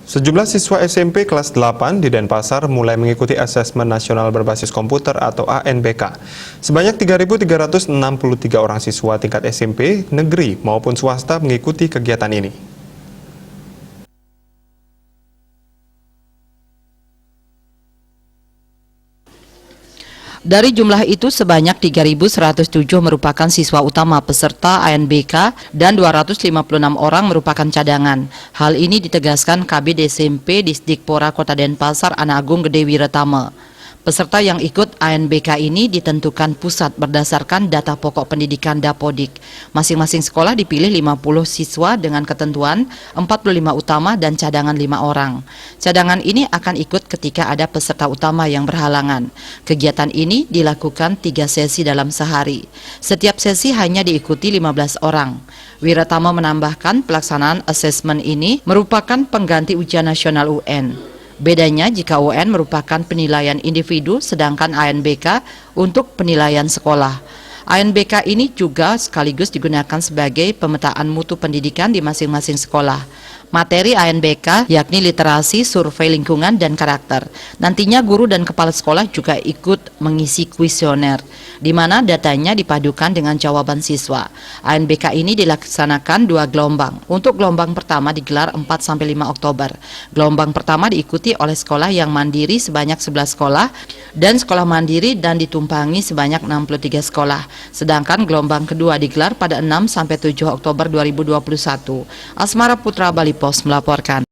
Sejumlah siswa SMP kelas 8 di Denpasar mulai mengikuti asesmen nasional berbasis komputer atau ANBK. Sebanyak 3.363 orang siswa tingkat SMP, negeri maupun swasta mengikuti kegiatan ini. Dari jumlah itu sebanyak 3.107 merupakan siswa utama peserta ANBK dan 256 orang merupakan cadangan. Hal ini ditegaskan Kabid SMP Disdikpora Kota Denpasar Anak Agung Gede Wiratama. Peserta yang ikut ANBK ini ditentukan pusat berdasarkan data pokok pendidikan Dapodik. Masing-masing sekolah dipilih 50 siswa dengan ketentuan 45 utama dan cadangan 5 orang. Cadangan ini akan ikut ketika ada peserta utama yang berhalangan. Kegiatan ini dilakukan 3 sesi dalam sehari. Setiap sesi hanya diikuti 15 orang. Wiratama menambahkan pelaksanaan asesmen ini merupakan pengganti ujian nasional UN. Bedanya jika UN merupakan penilaian individu sedangkan ANBK untuk penilaian sekolah. ANBK ini juga sekaligus digunakan sebagai pemetaan mutu pendidikan di masing-masing sekolah. Materi ANBK yakni literasi, survei lingkungan, dan karakter. Nantinya guru dan kepala sekolah juga ikut mengisi kuesioner, di mana datanya dipadukan dengan jawaban siswa. ANBK ini dilaksanakan 2 gelombang. Untuk gelombang pertama digelar 4-5 Oktober. Gelombang pertama diikuti oleh sekolah yang mandiri sebanyak 11 sekolah dan sekolah mandiri dan ditumpangi sebanyak 63 sekolah. Sedangkan gelombang kedua digelar pada 6-7 Oktober 2021. Asmara Putra, Bali Pos melaporkan.